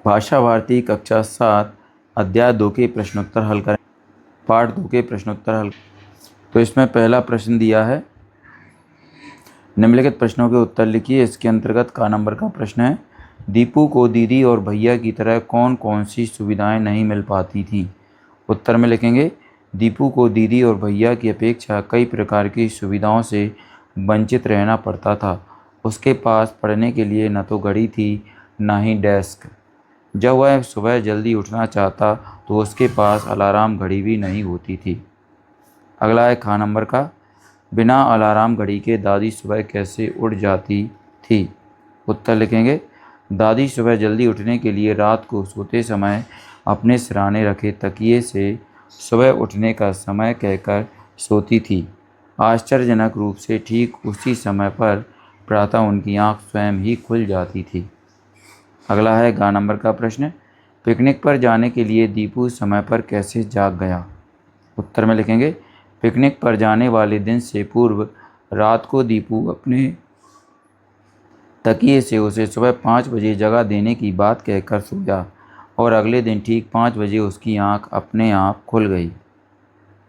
भाषा भारती कक्षा 7 अध्याय 2 के प्रश्नोत्तर हल करें। पाठ 2 के प्रश्नोत्तर हल। तो इसमें पहला प्रश्न दिया है, निम्नलिखित प्रश्नों के उत्तर लिखिए। इसके अंतर्गत का नंबर का प्रश्न है, दीपू को दीदी और भैया की तरह कौन कौन सी सुविधाएं नहीं मिल पाती थीं। उत्तर में लिखेंगे, दीपू को दीदी और भैया की अपेक्षा कई प्रकार की सुविधाओं से वंचित रहना पड़ता था। उसके पास पढ़ने के लिए न तो घड़ी थी, न ही डेस्क। जब वह सुबह जल्दी उठना चाहता तो उसके पास अलार्म घड़ी भी नहीं होती थी। अगला है खा नंबर का, बिना अलार्म घड़ी के दादी सुबह कैसे उठ जाती थी। उत्तर लिखेंगे, दादी सुबह जल्दी उठने के लिए रात को सोते समय अपने सिरहाने रखे तकिए से सुबह उठने का समय कहकर सोती थी। आश्चर्यजनक रूप से ठीक उसी समय पर प्रातः उनकी आँख स्वयं ही खुल जाती थी। अगला है गा नंबर का प्रश्न, पिकनिक पर जाने के लिए दीपू समय पर कैसे जाग गया। उत्तर में लिखेंगे, पिकनिक पर जाने वाले दिन से पूर्व रात को दीपू अपने तकिए से उसे सुबह 5 बजे जगा देने की बात कहकर सोया और अगले दिन ठीक 5 बजे उसकी आंख अपने आप खुल गई।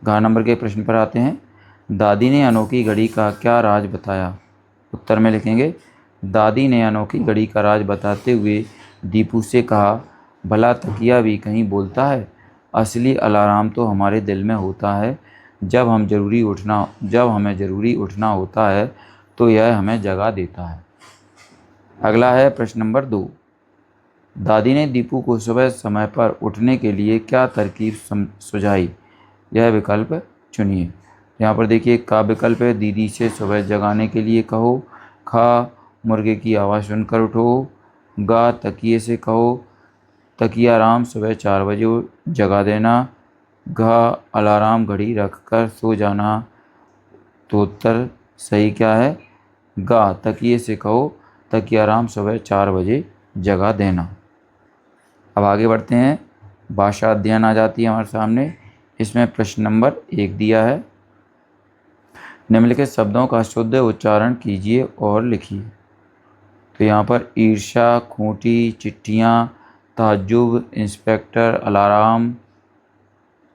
घ नंबर के प्रश्न पर आते हैं, दादी ने अनोखी घड़ी का क्या राज बताया। उत्तर में लिखेंगे, दादी ने अनोखी घड़ी का राज बताते हुए दीपू से कहा, भला तकिया भी कहीं बोलता है। असली अलार्म तो हमारे दिल में होता है। जब हमें ज़रूरी उठना होता है तो यह हमें जगा देता है। अगला है प्रश्न नंबर 2, दादी ने दीपू को सुबह समय पर उठने के लिए क्या तरकीब सुझाई। यह विकल्प चुनिए। यहाँ पर देखिए, का विकल्प है, दीदी से सुबह जगाने के लिए कहो। खा, मुर्गे की आवाज़ सुनकर उठो। गा, तकिए से कहो तकिया राम सुबह 4 बजे जगा देना। घा, अलार्म घड़ी रख कर सो जाना। तो उत्तर सही क्या है, गा, तकिए से कहो तकिया राम सुबह 4 बजे जगा देना। अब आगे बढ़ते हैं, भाषा अध्ययन आ जाती है हमारे सामने। इसमें प्रश्न नंबर 1 दिया है, निम्नलिखित शब्दों का शुद्ध उच्चारण कीजिए और लिखिए। तो यहाँ पर ईर्ष्या, खूंटी, चिट्ठियाँ, ताज्जुब, इंस्पेक्टर, अलार्म,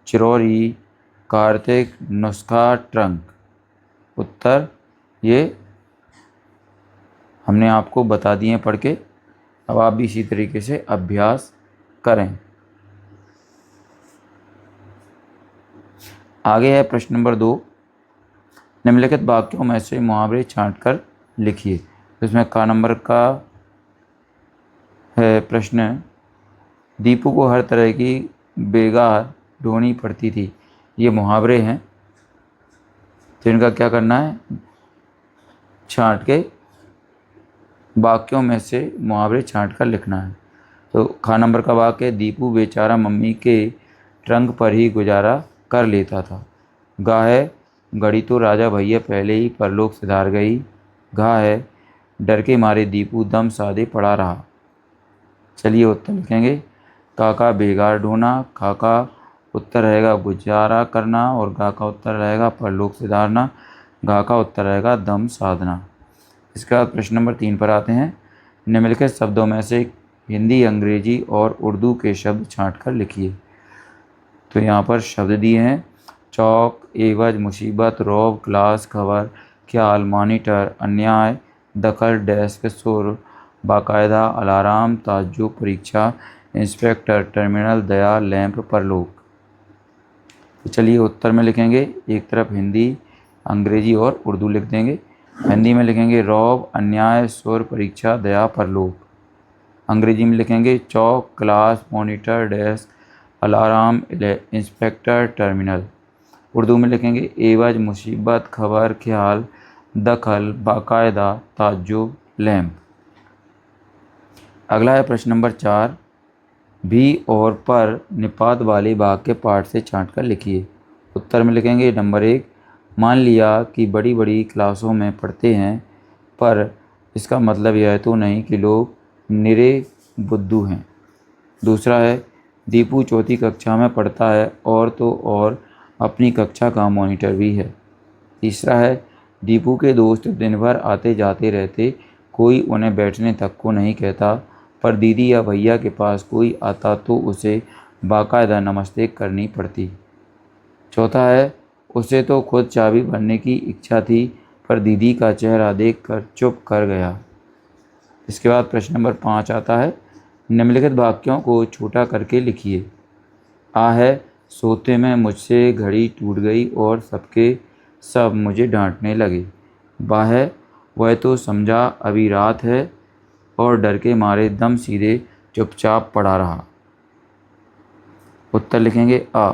चिरौरी, कार्तिक, नुस्खा, ट्रंक। उत्तर ये हमने आपको बता दिए पढ़ के। अब आप भी इसी तरीके से अभ्यास करें। आगे है प्रश्न नंबर 2, निम्नलिखित वाक्यों में से मुहावरे छांटकर लिखिए। इसमें का नंबर का है प्रश्न, दीपू को हर तरह की बेगार ढोनी पड़ती थी। ये मुहावरे हैं, तो इनका क्या करना है, छांट के वाक्यों में से मुहावरे छांट कर लिखना है। तो खा नंबर का वाक्य है, दीपू बेचारा मम्मी के ट्रंक पर ही गुजारा कर लेता था। गा है, घड़ी तो राजा भैया पहले ही परलोक सिधार गई। घा है, डर के मारे दीपू दम साधे पड़ा रहा। चलिए उत्तर लिखेंगे, काका बेगार ढोना, खा का उत्तर रहेगा गुजारा करना और गा का उत्तर रहेगा परलोक सिधारना। गा का उत्तर रहेगा दम साधना। इसके बाद प्रश्न नंबर 3 पर आते हैं, निम्नलिखित शब्दों में से हिंदी, अंग्रेजी और उर्दू के शब्द छांटकर लिखिए। तो यहाँ पर शब्द दिए हैं, चौक, एवज, मुसीबत, रौब, क्लास, खबर, ख्याल, मॉनिटर, अन्याय, दखल, डेस्क, सुर, बाकायदा, अलार्म, ताज्जुब, परीक्षा, इंस्पेक्टर, टर्मिनल, दया, लैंप, परलोक। तो चलिए उत्तर में लिखेंगे, एक तरफ हिंदी, अंग्रेजी और उर्दू लिख देंगे। हिंदी में लिखेंगे रौब, अन्याय, सुर, परीक्षा, दया, परलोक। अंग्रेजी में लिखेंगे chalk, class, monitor, desk, alarm, inspector, terminal. Urdu में लिखेंगे एवज, मुसीबत, खबर, ख्याल, दखल, बाकायदा, ताज्जुब, लैंप। अगला है प्रश्न नंबर 4, भी और पर निपात वाले वाक्य पाठ से छांट कर लिखिए। उत्तर में लिखेंगे नंबर 1, मान लिया कि बड़ी बड़ी क्लासों में पढ़ते हैं, पर इसका मतलब यह तो नहीं कि लोग निरे बुद्धू हैं। दूसरा है, दीपू चौथी कक्षा में पढ़ता है और तो और अपनी कक्षा का मॉनिटर भी है। तीसरा है, दीपू के दोस्त दिन भर आते जाते रहते, कोई उन्हें बैठने तक को नहीं कहता, पर दीदी या भैया के पास कोई आता तो उसे बाकायदा नमस्ते करनी पड़ती। चौथा है, उसे तो खुद चाबी भरने की इच्छा थी, पर दीदी का चेहरा देखकर चुप कर गया। इसके बाद प्रश्न नंबर 5 आता है, निम्नलिखित वाक्यों को छोटा करके लिखिए। आ है, सोते में मुझसे घड़ी टूट गई और सबके सब मुझे डांटने लगे। बा है, वह तो समझा अभी रात है और डर के मारे दम सीधे चुपचाप पड़ा रहा। उत्तर लिखेंगे आ,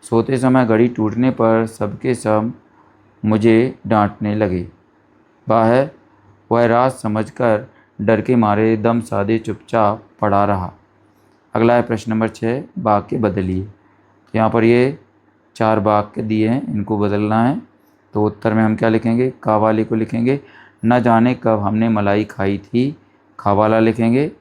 सोते समय घड़ी टूटने पर सबके सब मुझे डांटने लगे। बा है, वह रात समझकर डर के मारे दम साधे चुपचाप पड़ा रहा। अगला है प्रश्न नंबर 6, वाक्य बदलिए। यहाँ पर ये 4 वाक्य दिए हैं, इनको बदलना है। तो उत्तर में हम क्या लिखेंगे, का वाले को लिखेंगे, न जाने कब हमने मलाई खाई थी, खा वाला लिखेंगे।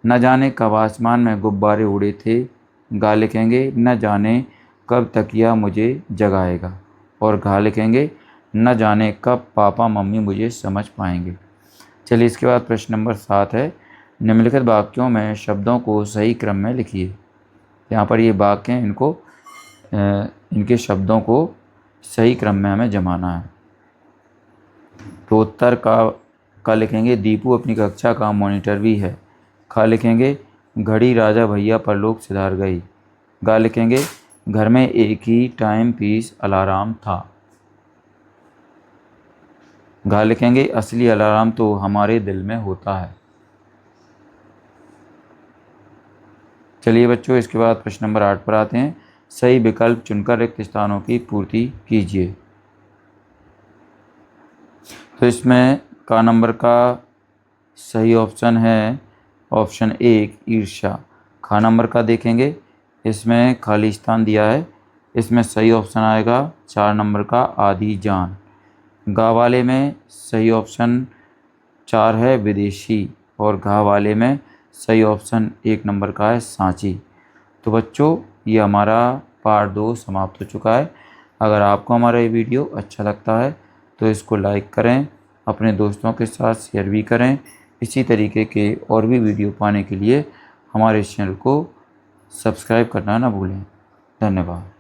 न जाने कब आसमान में गुब्बारे उड़े थे, गा लिखेंगे। न जाने कब तकिया मुझे जगाएगा, और घा लिखेंगे। न जाने कब पापा मम्मी मुझे समझ पाएंगे। चलिए इसके बाद प्रश्न नंबर 7 है, निम्नलिखित वाक्यों में शब्दों को सही क्रम में लिखिए। यहाँ पर ये वाक्य हैं, इनके शब्दों को सही क्रम में हमें जमाना है। तो उत्तर का लिखेंगे, दीपू अपनी कक्षा का मॉनिटर भी है। खा लिखेंगे, घड़ी राजा भैया पर लोग सिधार गई। गा लिखेंगे, घर में एक ही टाइम पीस अलार्म था। घा लिखेंगे, असली अलार्म तो हमारे दिल में होता है। चलिए बच्चों, इसके बाद प्रश्न नंबर 8 पर आते हैं। सही विकल्प चुनकर रिक्त स्थानों की पूर्ति कीजिए। तो इसमें का नंबर का सही ऑप्शन है ऑप्शन 1 ईर्ष्या। खा नंबर का देखेंगे, इसमें खाली स्थान दिया है, इसमें सही ऑप्शन आएगा 4 नंबर का आधी जान। गा वाले में सही ऑप्शन 4 है विदेशी, और घा वाले में सही ऑप्शन 1 नंबर का है सांची। तो बच्चों, ये हमारा पार्ट 2 समाप्त हो चुका है। अगर आपको हमारा ये वीडियो अच्छा लगता है तो इसको लाइक करें, अपने दोस्तों के साथ शेयर भी करें। इसी तरीके के और भी वीडियो पाने के लिए हमारे चैनल को सब्सक्राइब करना ना भूलें। धन्यवाद।